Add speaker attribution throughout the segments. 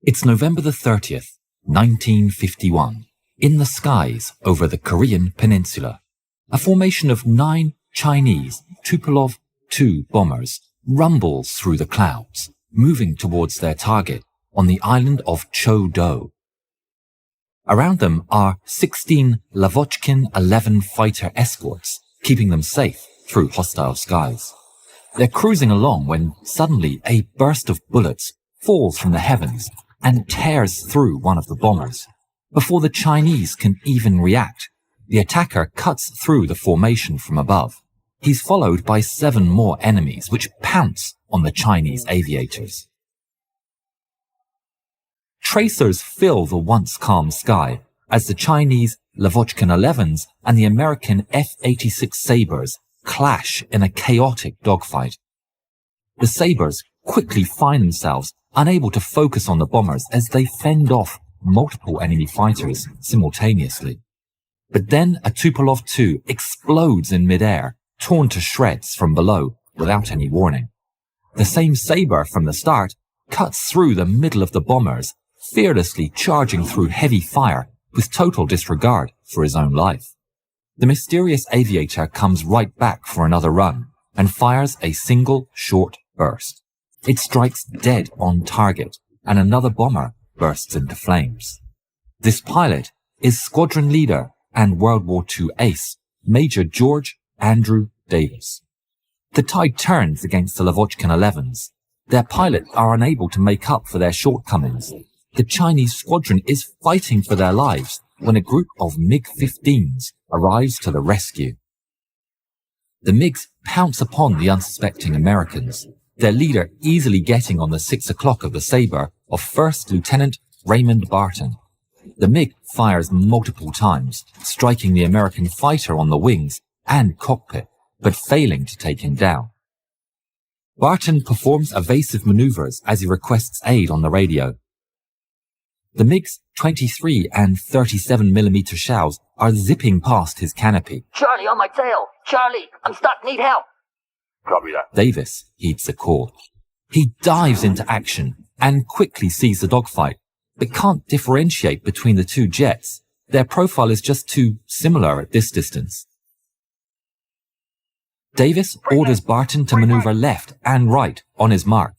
Speaker 1: It's November the 30th, 1951, in the skies over the Korean peninsula. A formation of 9 Chinese Tupolev-2 bombers rumbles through the clouds, moving towards their target on the island of Cho-do. Around them are 16 Lavochkin 11 fighter escorts, keeping them safe through hostile skies. They're cruising along when suddenly a burst of bullets falls from the heavens and tears through one of the bombers. Before the Chinese can even react, the attacker cuts through the formation from above. He's followed by 7 more enemies which pounce on the Chinese aviators. Tracers fill the once calm sky as the Chinese Lavochkin 11s and the American F-86 Sabres clash in a chaotic dogfight. The Sabres quickly find themselves unable to focus on the bombers as they fend off multiple enemy fighters simultaneously. But then a Tupolev-2 explodes in midair, torn to shreds from below without any warning. The same Sabre from the start cuts through the middle of the bombers, fearlessly charging through heavy fire with total disregard for his own life. The mysterious aviator comes right back for another run and fires a single short burst. It strikes dead on target and another bomber bursts into flames. This pilot is squadron leader and World War II ace, Major George Andrew Davis. The tide turns against the Lavochkin 11s. Their pilots are unable to make up for their shortcomings. The Chinese squadron is fighting for their lives when a group of MiG-15s arrives to the rescue. The MiGs pounce upon the unsuspecting Americans, their leader easily getting on the 6 o'clock of the Sabre of First Lieutenant Raymond Barton. The MiG fires multiple times, striking the American fighter on the wings and cockpit, but failing to take him down. Barton performs evasive maneuvers as he requests aid on the radio. The MiG's 23 and 37mm shells are zipping past his canopy.
Speaker 2: Charlie, on my tail! Charlie, I'm stuck, need help!
Speaker 3: Copy that.
Speaker 1: Davis heeds the call. He dives into action and quickly sees the dogfight, but can't differentiate between the 2 jets. Their profile is just too similar at this distance. Davis orders Barton to maneuver left and right on his mark.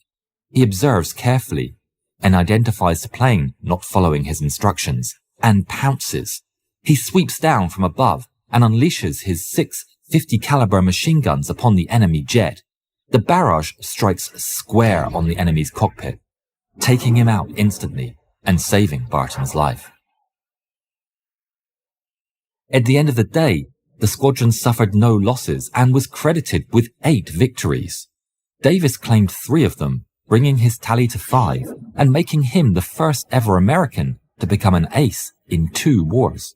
Speaker 1: He observes carefully and identifies the plane not following his instructions and pounces. He sweeps down from above and unleashes his 6 50 caliber machine guns upon the enemy jet. The barrage strikes square on the enemy's cockpit, taking him out instantly and saving Barton's life. At the end of the day, the squadron suffered no losses and was credited with 8 victories. Davis claimed 3 of them, bringing his tally to 5 and making him the first ever American to become an ace in 2 wars.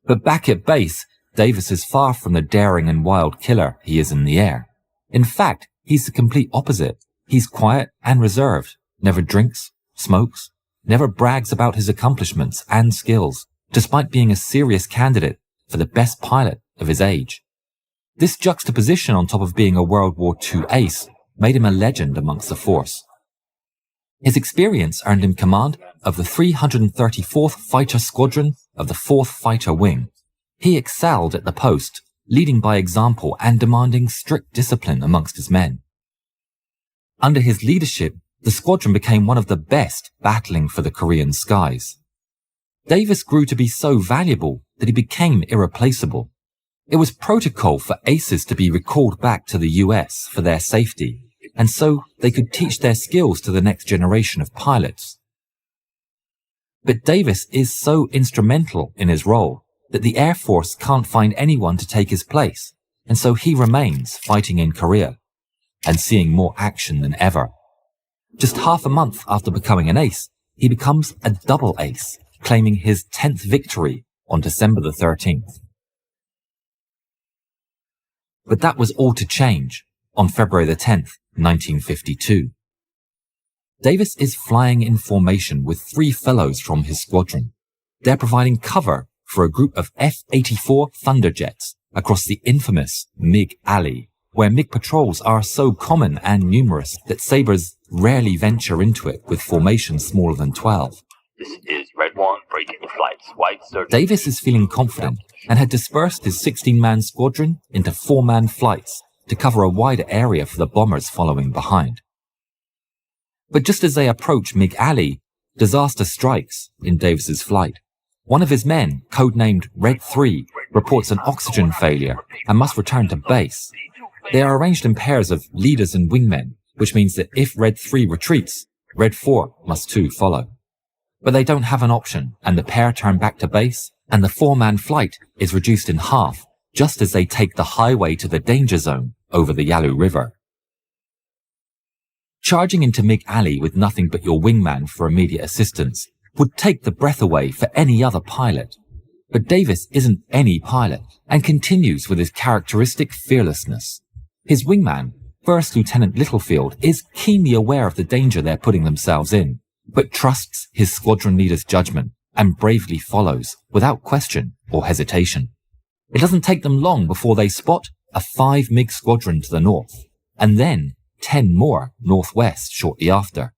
Speaker 1: But back at base, Davis is far from the daring and wild killer he is in the air. In fact, he's the complete opposite. He's quiet and reserved, never drinks, smokes, never brags about his accomplishments and skills, despite being a serious candidate for the best pilot of his age. This juxtaposition on top of being a World War II ace made him a legend amongst the force. His experience earned him command of the 334th Fighter Squadron of the 4th Fighter Wing. He excelled at the post, leading by example and demanding strict discipline amongst his men. Under his leadership, the squadron became one of the best battling for the Korean skies. Davis grew to be so valuable that he became irreplaceable. It was protocol for aces to be recalled back to the US for their safety, and so they could teach their skills to the next generation of pilots. But Davis is so instrumental in his role that the Air Force can't find anyone to take his place, and so he remains fighting in Korea and seeing more action than ever. Just half a month after becoming an ace, he becomes a double ace, claiming his 10th victory on December the 13th. But that was all to change on February the 10th, 1952. Davis is flying in formation with 3 fellows from his squadron. They're providing cover for a group of F-84 Thunderjets across the infamous MiG Alley where MiG patrols are so common and numerous that Sabres rarely venture into it with formations smaller than 12.
Speaker 3: This is Red 1, breaking the flights. White 30.
Speaker 1: Davis is feeling confident and had dispersed his 16-man squadron into 4-man flights to cover a wider area for the bombers following behind. But just as they approach MiG Alley, disaster strikes in Davis's flight. One of his men, codenamed Red 3, reports an oxygen failure and must return to base. They are arranged in pairs of leaders and wingmen, which means that if Red 3 retreats, Red 4 must too follow. But they don't have an option, and the pair turn back to base, and the 4-man flight is reduced in half just as they take the highway to the danger zone over the Yalu River. Charging into MiG Alley with nothing but your wingman for immediate assistance would take the breath away for any other pilot. But Davis isn't any pilot and continues with his characteristic fearlessness. His wingman, First Lieutenant Littlefield, is keenly aware of the danger they're putting themselves in, but trusts his squadron leader's judgment and bravely follows without question or hesitation. It doesn't take them long before they spot a 5 MiG squadron to the north, and then 10 more northwest shortly after.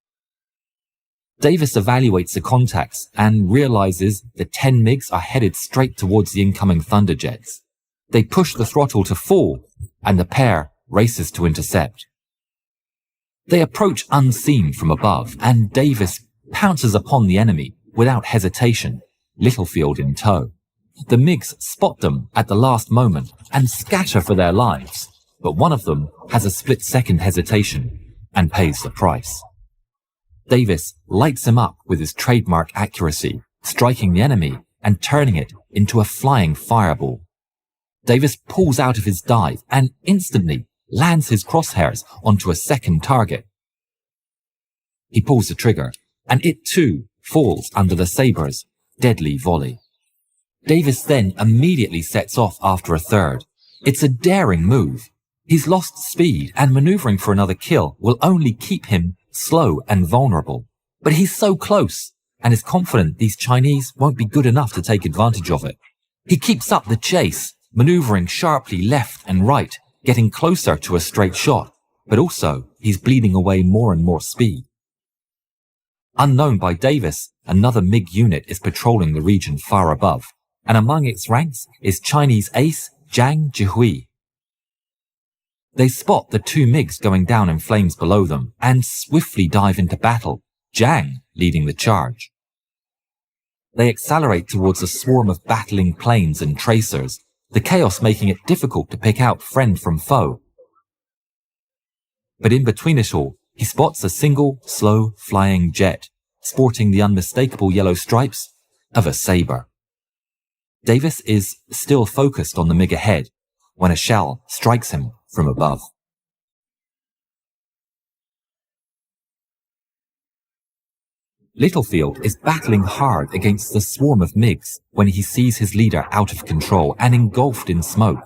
Speaker 1: Davis evaluates the contacts and realizes the 10 MiGs are headed straight towards the incoming Thunderjets. They push the throttle to full, and the pair races to intercept. They approach unseen from above, and Davis pounces upon the enemy without hesitation, Littlefield in tow. The MiGs spot them at the last moment and scatter for their lives, but one of them has a split-second hesitation and pays the price. Davis lights him up with his trademark accuracy, striking the enemy and turning it into a flying fireball. Davis pulls out of his dive and instantly lands his crosshairs onto a second target. He pulls the trigger, and it too falls under the Sabre's deadly volley. Davis then immediately sets off after a third. It's a daring move. He's lost speed, and maneuvering for another kill will only keep him slow and vulnerable. But he's so close, and is confident these Chinese won't be good enough to take advantage of it. He keeps up the chase, maneuvering sharply left and right, getting closer to a straight shot, but also he's bleeding away more and more speed. Unknown by Davis, another MiG unit is patrolling the region far above, and among its ranks is Chinese ace Zhang Jihui. They spot the 2 MiGs going down in flames below them and swiftly dive into battle, Zhang leading the charge. They accelerate towards a swarm of battling planes and tracers, the chaos making it difficult to pick out friend from foe. But in between it all, he spots a single, slow, flying jet, sporting the unmistakable yellow stripes of a Sabre. Davis is still focused on the MiG ahead when a shell strikes him from above. Littlefield is battling hard against the swarm of MiGs when he sees his leader out of control and engulfed in smoke.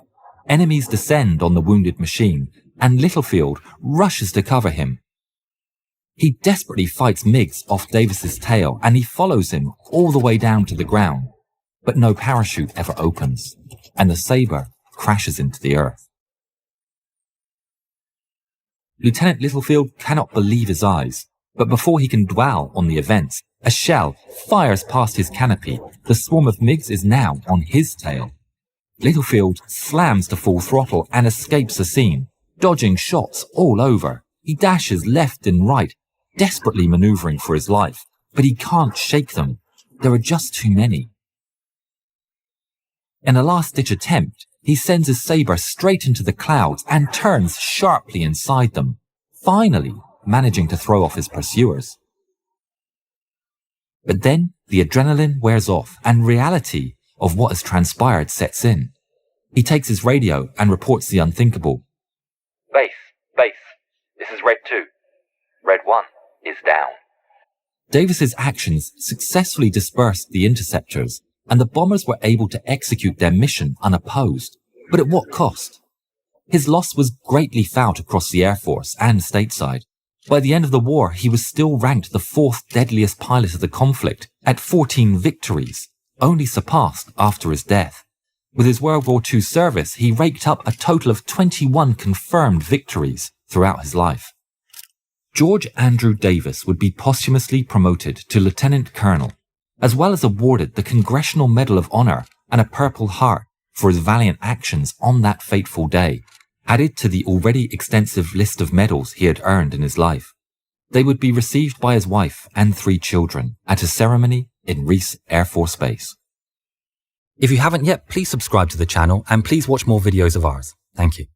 Speaker 1: Enemies descend on the wounded machine, and Littlefield rushes to cover him. He desperately fights MiGs off Davis's tail, and he follows him all the way down to the ground. But no parachute ever opens, and the Sabre crashes into the earth. Lieutenant Littlefield cannot believe his eyes, but before he can dwell on the events, a shell fires past his canopy. The swarm of MiGs is now on his tail. Littlefield slams to full throttle and escapes the scene, dodging shots all over. He dashes left and right, desperately maneuvering for his life, but he can't shake them. There are just too many. In a last-ditch attempt, he sends his Sabre straight into the clouds and turns sharply inside them, finally managing to throw off his pursuers. But then the adrenaline wears off and reality of what has transpired sets in. He takes his radio and reports the unthinkable.
Speaker 4: Base, this is Red 2. Red 1 is down.
Speaker 1: Davis's actions successfully dispersed the interceptors, and the bombers were able to execute their mission unopposed. But at what cost? His loss was greatly felt across the Air Force and stateside. By the end of the war, he was still ranked the 4th deadliest pilot of the conflict at 14 victories, only surpassed after his death. With his World War II service, he raked up a total of 21 confirmed victories throughout his life. George Andrew Davis would be posthumously promoted to Lieutenant Colonel, as well as awarded the Congressional Medal of Honor and a Purple Heart for his valiant actions on that fateful day, added to the already extensive list of medals he had earned in his life. They would be received by his wife and 3 children at a ceremony in Reese Air Force Base.
Speaker 5: If you haven't yet, please subscribe to the channel and please watch more videos of ours. Thank you.